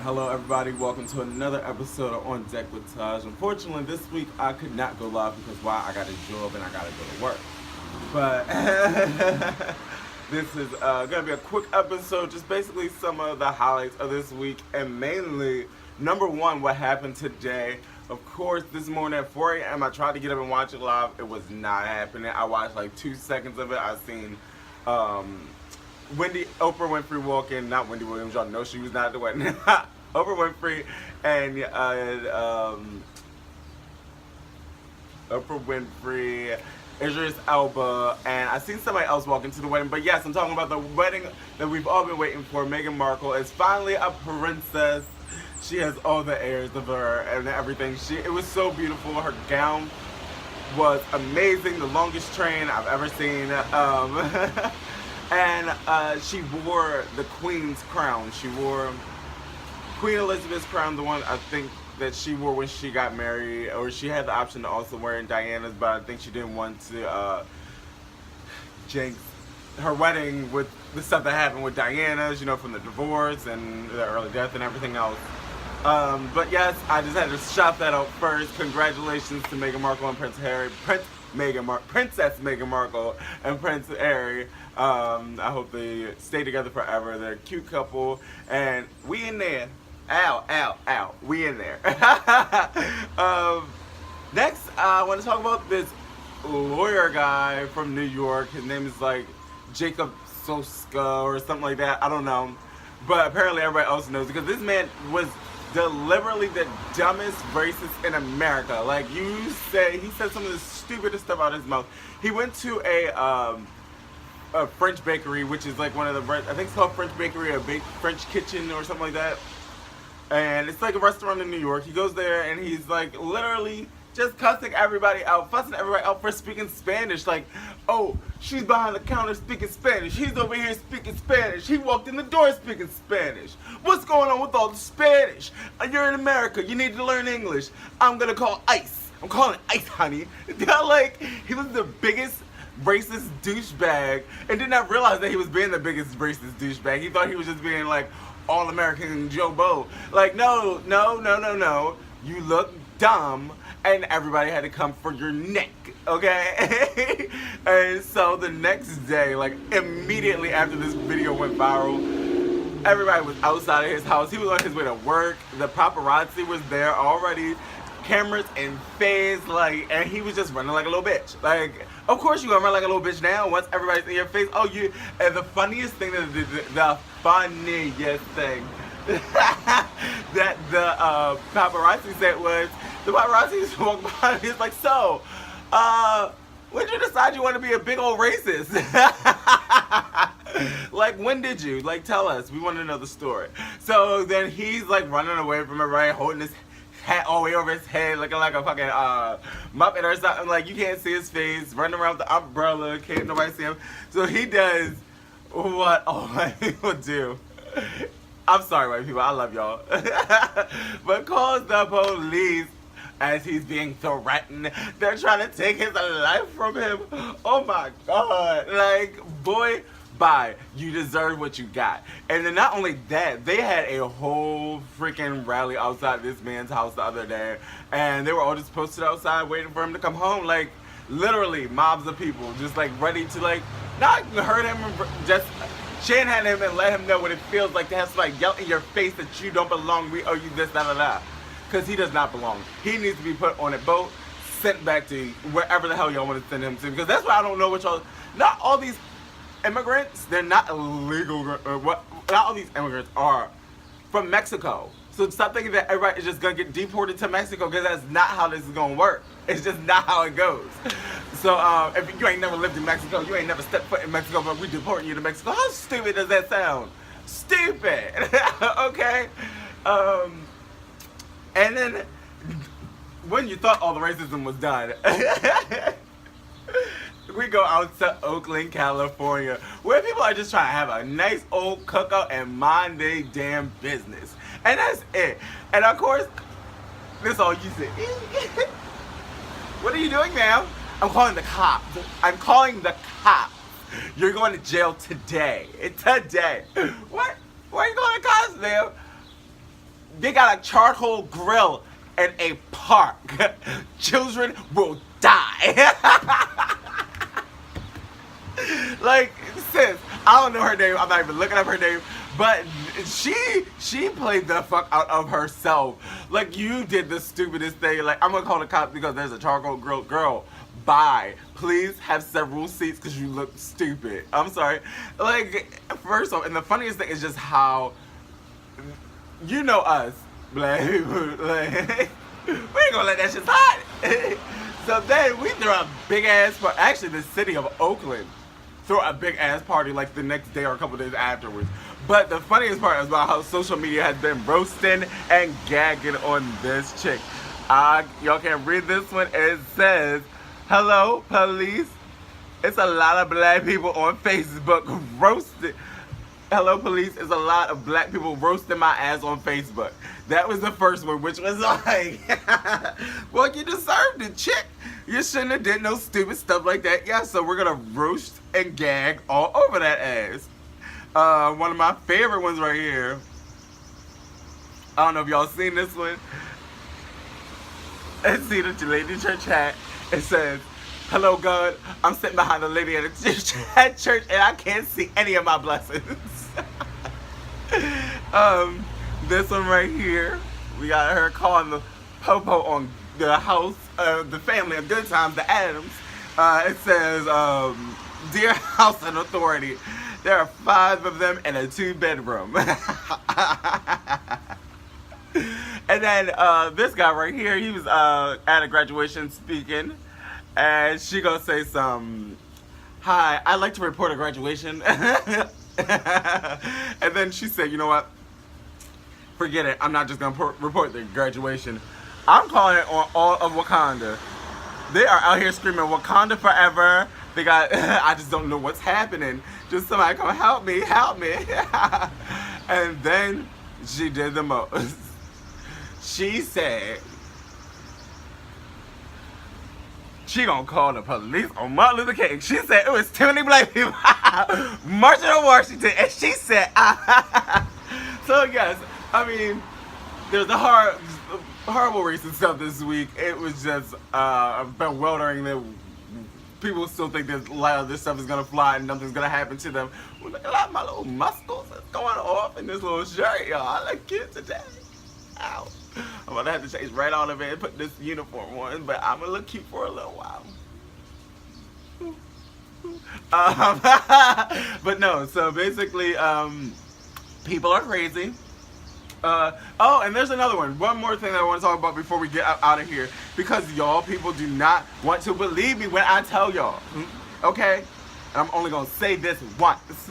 Hello everybody, welcome to another episode of On Deck with Taj. Unfortunately, this week I could not go live because why? I got a job and I gotta go to work. But this is gonna be a quick episode, just basically some of the highlights of this week, and mainly, number one, what happened today. Of course, this morning at 4 a.m. I tried to get up and watch it live. It was not happening. I watched like 2 seconds of it. I seen Oprah Winfrey walking, not Wendy Williams, y'all know she was not at the wedding. Oprah Winfrey and Oprah Winfrey, Idris Elba, and I seen somebody else walking to the wedding. But yes, I'm talking about the wedding that we've all been waiting for. Meghan Markle is finally a princess. She has all the airs of her and everything. It was so beautiful. Her gown was amazing, the longest train I've ever seen. And she wore the Queen's crown. She wore Queen Elizabeth's crown, the one I think that she wore when she got married, or she had the option to also wear in Diana's, but I think she didn't want to jinx her wedding with the stuff that happened with Diana's, you know, from the divorce and the early death and everything else. But yes, I just had to shout that out first. Congratulations to Meghan Markle and Prince Harry, Princess Meghan Markle and Prince Harry. I hope they stay together forever. They're a cute couple, and we in there. Ow, ow, ow. We in there. Next, I want to talk about this lawyer guy from New York. His name is like Jacob Soska or something like that. I don't know. But apparently everybody else knows, because this man was deliberately the dumbest racist in America. Like, he said some of the stupidest stuff out of his mouth. He went to a French bakery, which is like one of the, I think it's called French Bakery or French Kitchen or something like that. And it's like a restaurant in New York. He goes there and he's like literally just cussing everybody out, fussing everybody out for speaking Spanish. Like, oh, she's behind the counter speaking Spanish. He's over here speaking Spanish. He walked in the door speaking Spanish. What's going on with all the Spanish? You're in America. You need to learn English. I'm going to call ICE. I'm calling ICE, honey. Like, he was the biggest racist douchebag and did not realize that he was being the biggest racist douchebag. He thought he was just being like all-American Joe Bo. Like, no. You look dumb, and everybody had to come for your neck, okay? And so the next day, like immediately after this video went viral, everybody was outside of his house. He was on his way to work. The paparazzi was there already. Cameras in face, like, and he was just running like a little bitch. Like, of course you gonna run like a little bitch now once everybody's in your face. Oh, and the funniest thing that the paparazzi said was, the paparazzi just walked by and he's like, so, when did you decide you want to be a big old racist? Like, when did you? Like, tell us. We want to know the story. So then he's like running away from everybody, holding his hat all the way over his head, looking like a fucking Muppet or something. Like, you can't see his face, running around with the umbrella, can't nobody see him. So he does what all white people do. I'm sorry, white people, I love y'all. But calls the police as he's being threatened. They're trying to take his life from him. Oh my God. Like, boy, bye. You deserve what you got. And then not only that, they had a whole freaking rally outside this man's house the other day, and they were all just posted outside waiting for him to come home. Like, literally mobs of people just like ready to like not hurt him, just shanghai him and let him know what it feels like to have somebody yell in your face that you don't belong, we owe you this, da. Because he does not belong. He needs to be put on a boat, sent back to wherever the hell y'all want to send him to. Because that's why I don't know what y'all, not all these immigrants, they're not illegal, not all these immigrants are from Mexico. So stop thinking that everybody is just going to get deported to Mexico, because that's not how this is going to work. It's just not how it goes. So if you ain't never lived in Mexico, you ain't never stepped foot in Mexico, but we deporting you to Mexico. How stupid does that sound? Stupid. Okay? And then when you thought all the racism was done, we go out to Oakland, California, where people are just trying to have a nice old cookout and mind their damn business. And that's it. And of course, this all you see. What are you doing, ma'am? I'm calling the cops. I'm calling the cops. You're going to jail today. Today. What? Why are you calling the cops, ma'am? They got a charcoal grill in a park. Children will die. Like, sis, I don't know her name. I'm not even looking up her name. But she played the fuck out of herself. Like, you did the stupidest thing. Like, I'm gonna call the cops because there's a charcoal grill. Girl, bye. Please have several seats because you look stupid. I'm sorry. Like, first off, and the funniest thing is just how, you know us, black people, like, we ain't gonna let that shit slide. So then we threw a big ass party. Actually, the city of Oakland threw a big ass party like the next day or a couple days afterwards. But the funniest part is about how social media has been roasting and gagging on this chick. Y'all can read this one. It says, "Hello, police. It's a lot of black people on Facebook roasted. Hello, police. It's a lot of black people roasting my ass on Facebook." That was the first one, which was like, well, you deserved it, chick. You shouldn't have did no stupid stuff like that. Yeah, so we're gonna roast and gag all over that ass. One of my favorite ones right here. I don't know if y'all seen this one. And see the lady in church hat. It says, "Hello, God. I'm sitting behind the lady at church and I can't see any of my blessings." This one right here, we got her calling the popo on the house, the family of Good Times, the Adams. It says, "Dear House and Authority, there are 5 of them in a 2-bedroom." And then this guy right here, he was at a graduation speaking, and she gonna say some, "Hi, I'd like to report a graduation." And then she said, "You know what? Forget it. I'm not just gonna report the graduation. I'm calling it on all of Wakanda. They are out here screaming Wakanda forever. They got, I just don't know what's happening. Just somebody come help me, help me." And then she did the most. She said she gonna call the police on Martin Luther King. She said it was too many black people marching on Washington, and she said, so yes, I mean, there's a horrible racist stuff this week. It was just bewildering that people still think that a lot of this stuff is gonna fly and nothing's gonna happen to them. Well, look at a lot of my little muscles that's going off in this little shirt, y'all. I look cute today. Ow. I'm gonna have to change right out of it and put this uniform on, but I'm gonna look cute for a little while. But no, so basically, people are crazy. Oh, and there's another one. One more thing that I want to talk about before we get out of here. Because y'all people do not want to believe me when I tell y'all. Okay? And I'm only going to say this once.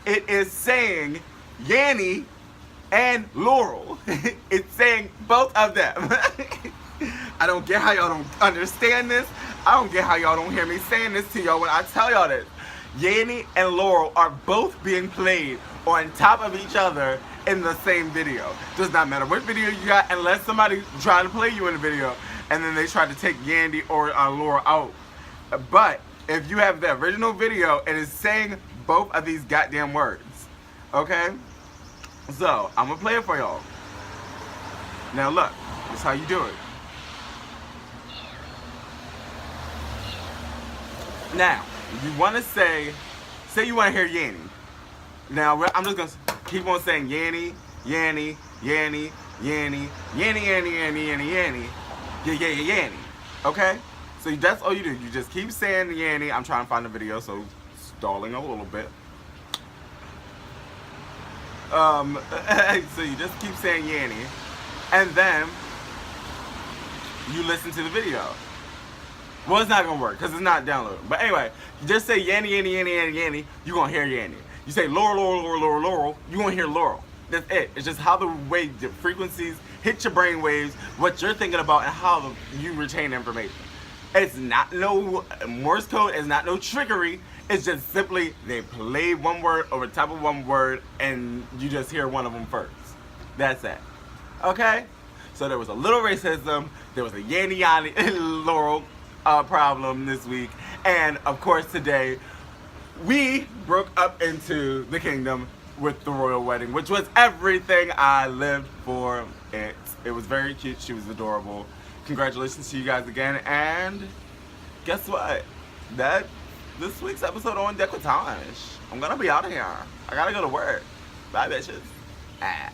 It is saying Yanny and Laurel. It's saying both of them. I don't get how y'all don't understand this. I don't get how y'all don't hear me saying this to y'all when I tell y'all this. Yanny and Laurel are both being played on top of each other in the same video. Does not matter what video you got, unless somebody tried to play you in the video and then they tried to take Yandy or Laurel out. But if you have the original video, it is saying both of these goddamn words. Okay? So, I'm gonna play it for y'all. Now look, this is how you do it. Now, you want to say you want to hear Yanny. Now, I'm just going to keep on saying Yanny, Yanny, Yanny, Yanny, Yanny, Yanny, Yanny, Yanny, Yanny, Yanny. Okay? So that's all you do. You just keep saying Yanny. I'm trying to find the video, so stalling a little bit. So you just keep saying Yanny, and then you listen to the video. Well, it's not gonna work because it's not downloaded. But anyway, you just say Yanny, Yanny, Yanny, Yanny, Yanny. You gonna hear Yanny. You say Laurel, Laurel, Laurel, Laurel, Laurel. You gonna hear Laurel. That's it. It's just how the way the frequencies hit your brain waves, what you're thinking about, and how you retain information. It's not no Morse code. It's not no trickery. It's just simply they play one word over top of one word, and you just hear one of them first. That's it. Okay? So there was a little racism. There was a Yanny, Yanny, Laurel problem this week, and of course today we broke up into the kingdom with the royal wedding, which was everything I lived for. It was very cute. She was adorable. Congratulations to you guys again. And guess what? This week's episode on Decollage. I'm gonna be out of here. I gotta go to work. Bye, bitches. Ah.